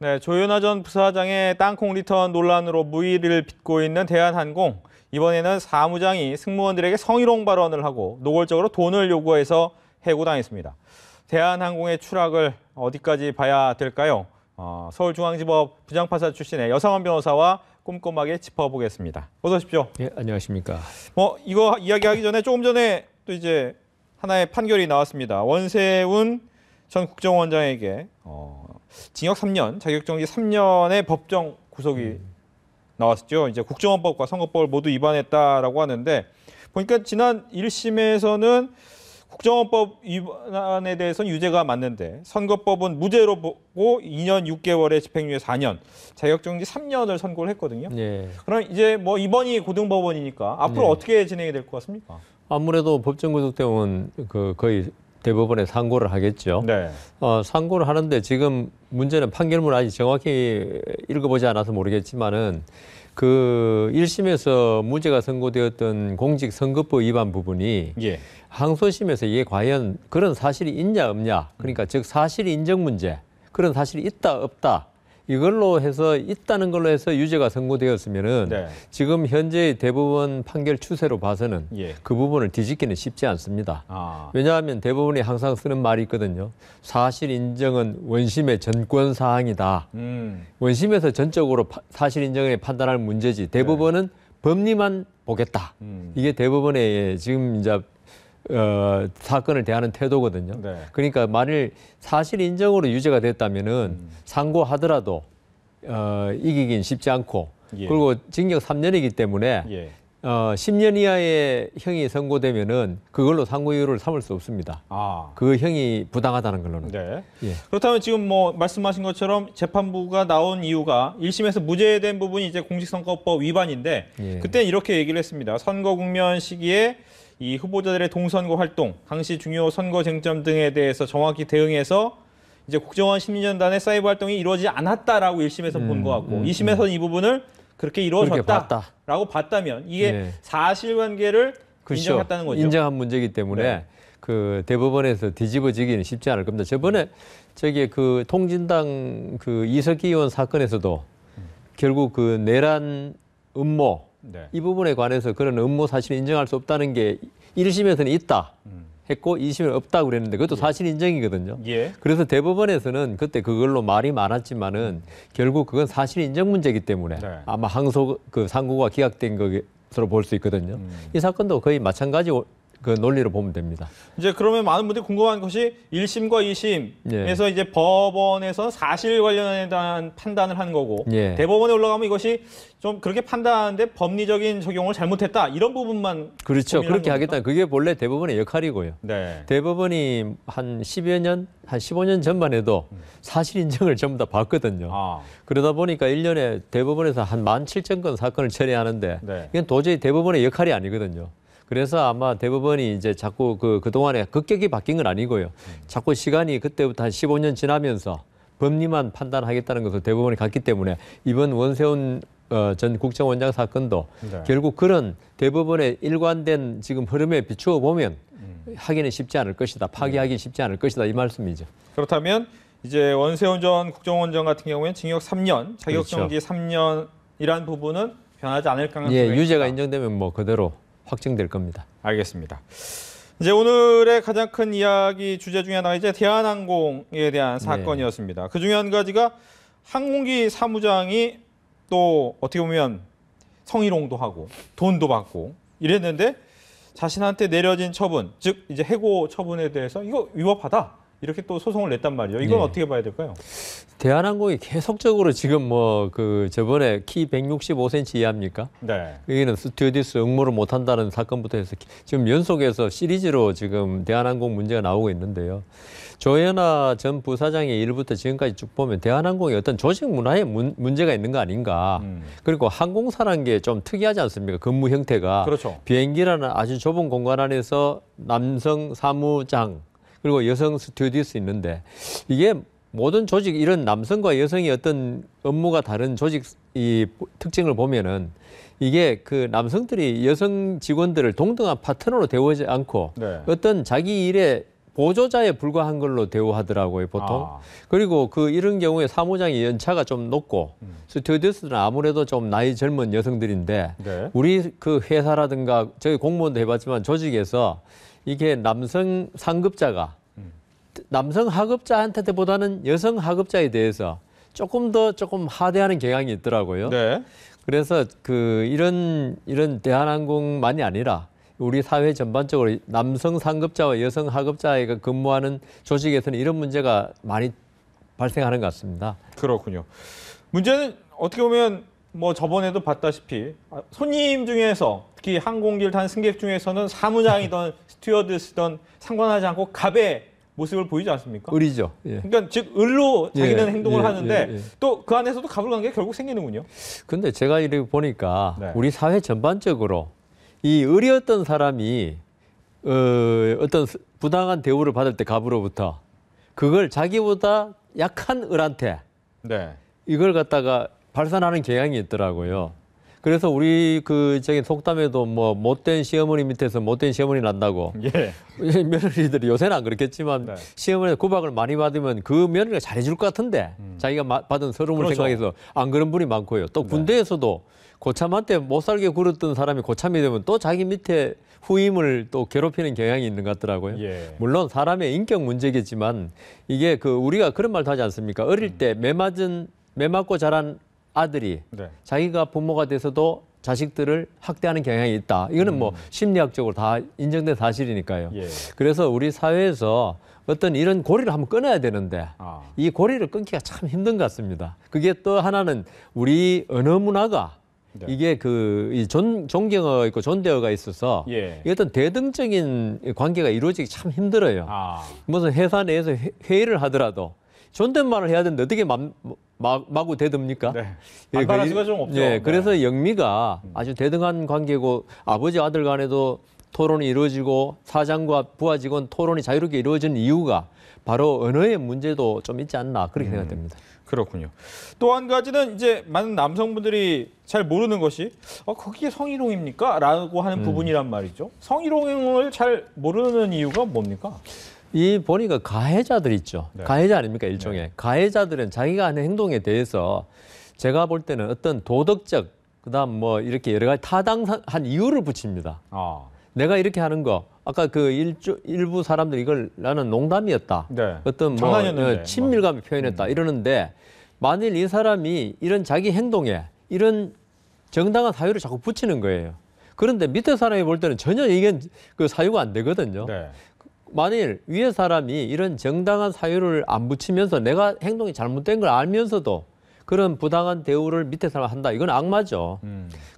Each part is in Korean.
네, 조현아 전 부사장의 땅콩 리턴 논란으로 무의를 빚고 있는 대한항공. 이번에는 사무장이 승무원들에게 성희롱 발언을 하고 노골적으로 돈을 요구해서 해고당했습니다. 대한항공의 추락을 어디까지 봐야 될까요? 서울중앙지법 부장판사 출신의 여상원 변호사와 꼼꼼하게 짚어보겠습니다. 어서 오십시오. 예, 안녕하십니까. 이거 이야기하기 전에 조금 전에 또 이제 하나의 판결이 나왔습니다. 원세훈 전 국정원장에게 징역 3년, 자격정지 3년의 법정 구속이 나왔죠. 이제 국정원법과 선거법을 모두 위반했다라고 하는데 보니까 지난 1심에서는 국정원법 위반에 대해서는 유죄가 맞는데 선거법은 무죄로 보고 2년 6개월의 집행유예 4년, 자격정지 3년을 선고를 했거든요. 예. 그럼 이제 이번이 고등법원이니까 앞으로 네. 어떻게 진행이 될 것 같습니까? 아무래도 법정 구속되면 거의 대법원에 상고를 하겠죠. 네. 상고를 하는데 지금 문제는 판결문을 아직 정확히 읽어보지 않아서 모르겠지만은 그 1심에서 무죄가 선고되었던 공직선거법 위반 부분이 예. 항소심에서 이게 과연 그런 사실이 있냐 없냐, 그러니까 즉 사실 인정 문제, 그런 사실이 있다 없다, 이걸로 해서 있다는 걸로 해서 유죄가 선고되었으면은 네. 지금 현재의 대법원 판결 추세로 봐서는 예. 그 부분을 뒤집기는 쉽지 않습니다. 왜냐하면 대법원이 항상 쓰는 말이 있거든요. 사실 인정은 원심의 전권 사항이다. 원심에서 전적으로 사실 인정에 판단할 문제지 대법원은 법리만 보겠다. 이게 대법원의 지금 이제 사건을 대하는 태도거든요. 네. 그러니까 만일 사실 인정으로 유죄가 됐다면은 상고하더라도 이기긴 쉽지 않고, 예. 그리고 징역 3년이기 때문에 예. 10년 이하의 형이 선고되면은 그걸로 상고 이유를 삼을 수 없습니다. 그 형이 부당하다는 걸로는. 네. 예. 그렇다면 지금 말씀하신 것처럼 재판부가 나온 이유가 1심에서 무죄된 부분이 이제 공직선거법 위반인데 예. 그때는 이렇게 얘기를 했습니다. 선거 국면 시기에 이 후보자들의 동선거 활동, 당시 중요 선거 쟁점 등에 대해서 정확히 대응해서 이제 국정원 심리전단의 사이버 활동이 이루어지지 않았다라고 1심에서 본 것 같고 2심에서는 이 부분을 그렇게 이루어졌다라고 봤다면 이게 예. 사실관계를 그렇죠. 인정했다는 거죠. 인정한 문제이기 때문에 네. 그 대법원에서 뒤집어지기는 쉽지 않을 겁니다. 저번에 그 통진당 그 이석기 의원 사건에서도 결국 그 내란 음모, 네. 이 부분에 관해서 그런 음모 사실을 인정할 수 없다는 게 1심에서는 있다 했고 2심에는 없다고 그랬는데 그것도 사실 인정이거든요. 예. 그래서 대법원에서는 그때 그걸로 말이 많았지만은 결국 그건 사실 인정 문제이기 때문에 네. 아마 상고가 기각된 것으로 볼 수 있거든요. 이 사건도 거의 마찬가지 그 논리로 보면 됩니다. 이제 그러면 많은 분들이 궁금한 것이 1심과 2심에서 예. 이제 법원에서 사실 관련에 대한 판단을 한 거고 예. 대법원에 올라가면 이것이 좀 그렇게 판단하는데 법리적인 적용을 잘못했다 이런 부분만 그렇죠. 고민한 그렇게 겁니까? 하겠다. 그게 본래 대법원의 역할이고요. 네. 대법원이 한 10여 년, 한 15년 전만 해도 사실 인정을 전부 다 봤거든요. 그러다 보니까 1년에 대법원에서 한 17,000건 사건을 처리하는데 네. 이건 도저히 대법원의 역할이 아니거든요. 그래서 아마 대법원이 이제 자꾸 그동안에 급격히 바뀐 건 아니고요. 자꾸 시간이 그때부터 한 15년 지나면서 법리만 판단하겠다는 것을 대법원이 갔기 때문에 이번 원세훈 전 국정원장 사건도 네. 결국 그런 대법원의 일관된 지금 흐름에 비추어 보면 하기는 쉽지 않을 것이다. 파기하기 쉽지 않을 것이다. 이 말씀이죠. 그렇다면 이제 원세훈 전 국정원장 같은 경우에는 징역 3년, 자격정지 3년이라는 부분은 변하지 않을 가능성이 예, 있다. 유죄가 인정되면 그대로 확정될 겁니다. 알겠습니다. 이제 오늘의 가장 큰 이야기 주제 중에 하나가 이제 대한항공에 대한 사건이었습니다. 그 중에 한 가지가 항공기 사무장이 또 어떻게 보면 성희롱도 하고 돈도 받고 이랬는데 자신한테 내려진 처분, 즉 이제 해고 처분에 대해서 이거 위법하다 이렇게 또 소송을 냈단 말이에요. 이건 어떻게 봐야 될까요? 대한항공이 계속적으로 지금 저번에 키 165cm 이하입니까? 네. 여기는 스튜어디스 응모를 못한다는 사건부터 해서 지금 연속해서 시리즈로 지금 대한항공 문제가 나오고 있는데요. 조현아 전 부사장의 일부터 지금까지 쭉 보면 대한항공이 어떤 조직 문화에 문제가 있는 거 아닌가. 그리고 항공사라는 게 좀 특이하지 않습니까? 근무 형태가. 그렇죠. 비행기라는 아주 좁은 공간 안에서 남성 사무장 그리고 여성 스튜어디스 있는데 이게 모든 조직 이런 남성과 여성의 어떤 업무가 다른 조직 이 특징을 보면은 이게 그 남성들이 여성 직원들을 동등한 파트너로 대우하지 않고 어떤 자기 일에 보조자에 불과한 걸로 대우하더라고요, 보통. 그리고 이런 경우에 사무장의 연차가 좀 높고 스튜어디스는 아무래도 좀 나이 젊은 여성들인데 네. 우리 그 회사라든가 저희 공무원도 해봤지만 조직에서 이게 남성 상급자가 남성 하급자한테보다는 여성 하급자에 대해서 조금 하대하는 경향이 있더라고요. 네. 그래서 이런 대한항공만이 아니라 우리 사회 전반적으로 남성 상급자와 여성 하급자가 근무하는 조직에서는 이런 문제가 많이 발생하는 것 같습니다. 그렇군요. 문제는 어떻게 보면 뭐 저번에도 봤다시피 손님 중에서 특히 항공기를 탄 승객 중에서는 사무장이든 스튜어디스든 상관하지 않고 갑의 모습을 보이지 않습니까? 을이죠. 예. 그러니까 즉 을로 자기는 행동을 하는데 예. 또 그 안에서도 갑을 관계가 결국 생기는군요. 근데 제가 이렇게 보니까 네. 우리 사회 전반적으로 이 을이었던 사람이 어떤 부당한 대우를 받을 때 갑으로부터 그걸 자기보다 약한 을한테 네. 이걸 갖다가 발산하는 경향이 있더라고요. 그래서 우리 저기 속담에도 뭐 못된 시어머니 밑에서 못된 시어머니 난다고. 예. 며느리들이 요새는 안 그렇겠지만 네. 시어머니 구박을 많이 받으면 그 며느리가 잘해줄 것 같은데 자기가 받은 서러움을 그렇죠. 생각해서 안 그런 분이 많고요. 또 군대에서도 고참한테 못 살게 굴었던 사람이 고참이 되면 또 자기 밑에 후임을 또 괴롭히는 경향이 있는 것 같더라고요. 예. 물론 사람의 인격 문제겠지만 이게 우리가 그런 말도 하지 않습니까? 어릴 때 매 맞고 자란 아들이 네. 자기가 부모가 돼서도 자식들을 학대하는 경향이 있다. 이거는 뭐 심리학적으로 다 인정된 사실이니까요. 예. 그래서 우리 사회에서 어떤 이런 고리를 한번 끊어야 되는데 이 고리를 끊기가 참 힘든 것 같습니다. 그게 또 하나는 우리 언어 문화가 네. 이게 이 존경어 있고 존대어가 있어서 예. 이 어떤 대등적인 관계가 이루어지기 참 힘들어요. 무슨 회사 내에서 회의를 하더라도 존댓말을 해야 되는데 어떻게 마구 대듭니까? 네. 예, 반발할 수가 좀 없죠. 예, 네. 그래서 영미가 아주 대등한 관계고 아버지 아들 간에도 토론이 이루어지고 사장과 부하 직원 토론이 자유롭게 이루어지는 이유가 바로 언어의 문제도 좀 있지 않나 그렇게 생각됩니다. 그렇군요. 또 한 가지는 이제 많은 남성분들이 잘 모르는 것이 그게 성희롱입니까? 라고 하는 부분이란 말이죠. 성희롱을 잘 모르는 이유가 뭡니까? 이 보니까 가해자들 있죠. 네. 가해자 아닙니까 일종의. 네. 가해자들은 자기가 하는 행동에 대해서 제가 볼 때는 어떤 도덕적 그다음 뭐 이렇게 여러 가지 타당한 이유를 붙입니다. 내가 이렇게 하는 거 아까 일부 사람들이 이걸 나는 농담이었다. 네. 어떤 장난이었는데. 친밀감을 표현했다 이러는데 만일 이 사람이 이런 자기 행동에 이런 정당한 사유를 자꾸 붙이는 거예요. 그런데 밑에 사람이 볼 때는 전혀 이게 사유가 안 되거든요. 네. 만일 위에 사람이 이런 정당한 사유를 안 붙이면서 내가 행동이 잘못된 걸 알면서도 그런 부당한 대우를 밑에 사람 한다. 이건 악마죠.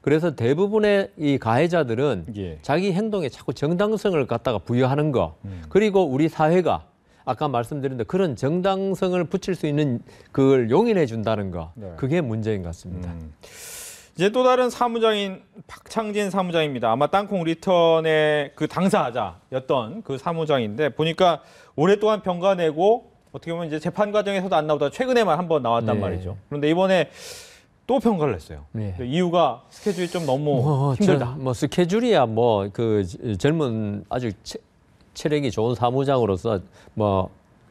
그래서 대부분의 이 가해자들은 예. 자기 행동에 자꾸 정당성을 갖다가 부여하는 거. 그리고 우리 사회가 아까 말씀드린 대로 그런 정당성을 붙일 수 있는 그걸 용인해 준다는 거. 네. 그게 문제인 것 같습니다. 이제 또 다른 사무장인 박창진 사무장입니다. 아마 땅콩 리턴의 그 당사자였던 그 사무장인데 보니까 오랫동안 병가 내고 어떻게 보면 이제 재판 과정에서도 안 나오다가 최근에만 한번 나왔단 네. 말이죠. 그런데 이번에 또 평가를 했어요. 네. 이유가 스케줄이 좀 너무 힘들다. 스케줄이야 젊은 아주 체력이 좋은 사무장으로서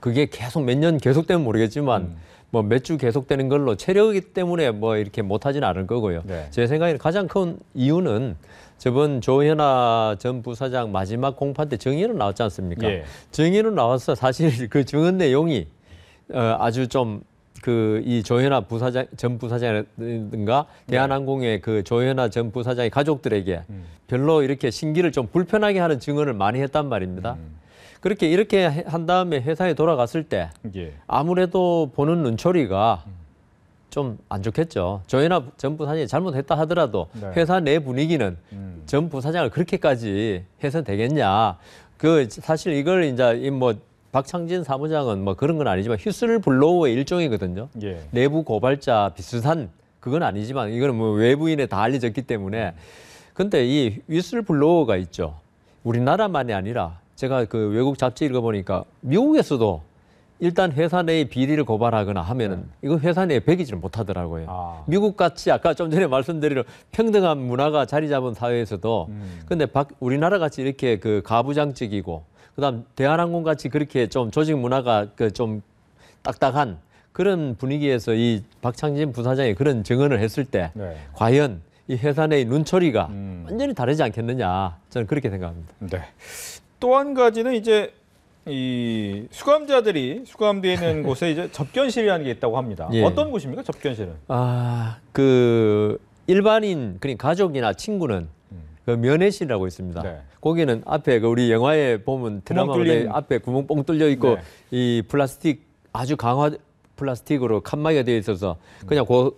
그게 계속 몇 년 계속되면 모르겠지만 몇 주 계속되는 걸로 체력이기 때문에 이렇게 못하지는 않을 거고요. 네. 제 생각에는 가장 큰 이유는 저번 조현아 전 부사장 마지막 공판 때 증인으로 나왔지 않습니까? 예. 증인으로 나와서 사실 그 증언 내용이 아주 좀 이 조현아 전 부사장이라든가 대한항공의 그 조현아 전 부사장의 가족들에게 별로 이렇게 심기를 좀 불편하게 하는 증언을 많이 했단 말입니다. 그렇게 이렇게 한 다음에 회사에 돌아갔을 때 예. 아무래도 보는 눈초리가 좀 안 좋겠죠. 조현아 전 부사장이 잘못했다 하더라도 네. 회사 내 분위기는 전 부사장을 그렇게까지 해서 되겠냐. 사실 이걸 이제 박창진 사무장은 그런 건 아니지만 휘슬블로우의 일종이거든요. 예. 내부 고발자 비슷한 그건 아니지만 이거는 외부인에 다 알려졌기 때문에 근데 이 휘슬블로우가 있죠. 우리나라만이 아니라 제가 외국 잡지 읽어보니까 미국에서도 일단 회사 내의 비리를 고발하거나 하면은 이거 회사 내에 배기지를 못하더라고요. 미국 같이 아까 좀 전에 말씀드린 평등한 문화가 자리 잡은 사회에서도 근데 우리나라 같이 이렇게 가부장적이고 그다음 대한항공 같이 그렇게 좀 조직 문화가 그 좀 딱딱한 그런 분위기에서 이 박창진 부사장이 그런 증언을 했을 때 네. 과연 이 회사 내의 눈초리가 완전히 다르지 않겠느냐 저는 그렇게 생각합니다. 네. 또 한 가지는 이제 이 수감자들이 수감되어 있는 곳에 이제 접견실이라는 게 있다고 합니다. 예. 어떤 곳입니까? 접견실은? 그 일반인 그러니까 가족이나 친구는 그 면회실이라고 있습니다. 네. 거기는 앞에 그 우리 영화에 보면 드라마 앞에 구멍 뻥 뚫려 있고 네. 이 플라스틱 아주 강화 플라스틱으로 칸막이가 되어 있어서 그냥 그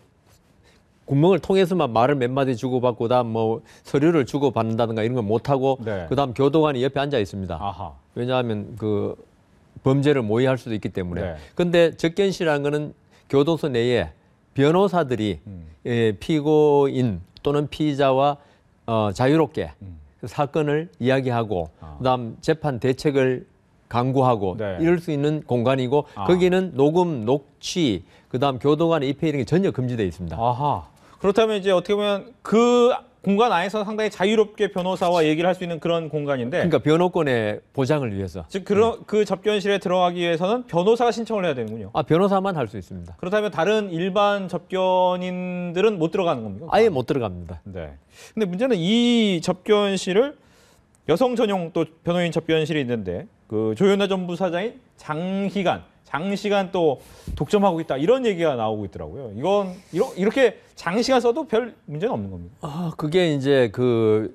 구멍을 통해서만 말을 몇 마디 주고받고 그다음 뭐 서류를 주고받는다든가 이런 걸 못하고 네. 그다음 교도관이 옆에 앉아 있습니다. 아하. 왜냐하면 그 범죄를 모의할 수도 있기 때문에. 네. 근데 접견실이라는 거는 교도소 내에 변호사들이 피고인 또는 피의자와 자유롭게 사건을 이야기하고 그다음 재판 대책을 강구하고 네. 이럴 수 있는 공간이고 거기는 녹음, 녹취, 그다음 교도관의 입회 이런 게 전혀 금지되어 있습니다. 아하. 그렇다면 이제 어떻게 보면 그 공간 안에서 상당히 자유롭게 변호사와 얘기를 할 수 있는 그런 공간인데. 그러니까 변호권의 보장을 위해서. 즉 그 접견실에 들어가기 위해서는 변호사가 신청을 해야 되는군요. 변호사만 할 수 있습니다. 그렇다면 다른 일반 접견인들은 못 들어가는 겁니까? 아예 못 들어갑니다. 네. 근데 문제는 이 접견실을 여성 전용 또 변호인 접견실이 있는데 그 조현아 전 부사장이 장시간 또 독점하고 있다 이런 얘기가 나오고 있더라고요. 이건 이렇게 장시간 써도 별 문제는 없는 겁니다. 그게 이제 그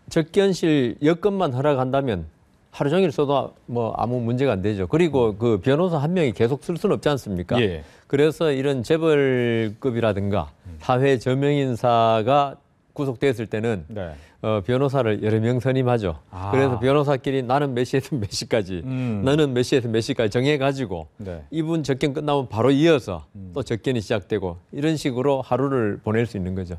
접견실 여건만 허락한다면 하루 종일 써도 뭐 아무 문제가 안 되죠. 그리고 그 변호사 한 명이 계속 쓸 수는 없지 않습니까? 예. 그래서 이런 재벌급이라든가 사회 저명인사가 구속됐을 때는 네. 변호사를 여러 명 선임하죠. 그래서 변호사끼리 나는 몇 시에서 몇 시까지, 너는 몇 시에서 몇 시까지 정해가지고 네. 이분 접견 끝나면 바로 이어서 또 접견이 시작되고 이런 식으로 하루를 보낼 수 있는 거죠.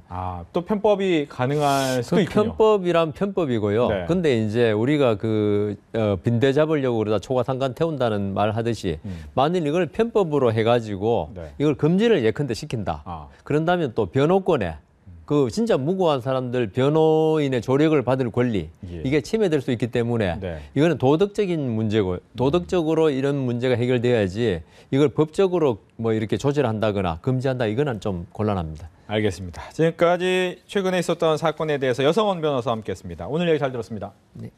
또 편법이 가능할 수도 그 있군요. 편법이란 편법이고요. 네. 근데 이제 우리가 그 빈대 잡으려고 그러다 초과상관 태운다는 말 하듯이 만일 이걸 편법으로 해가지고 네. 이걸 금지를 예컨대 시킨다. 그런다면 또 변호권에 그 진짜 무고한 사람들 변호인의 조력을 받을 권리 예. 이게 침해될 수 있기 때문에 네. 이거는 도덕적인 문제고 도덕적으로 이런 문제가 해결돼야지 이걸 법적으로 뭐 이렇게 조절한다거나 금지한다 이거는 좀 곤란합니다. 알겠습니다. 지금까지 최근에 있었던 사건에 대해서 여성원 변호사와 함께했습니다. 오늘 얘기 잘 들었습니다. 네.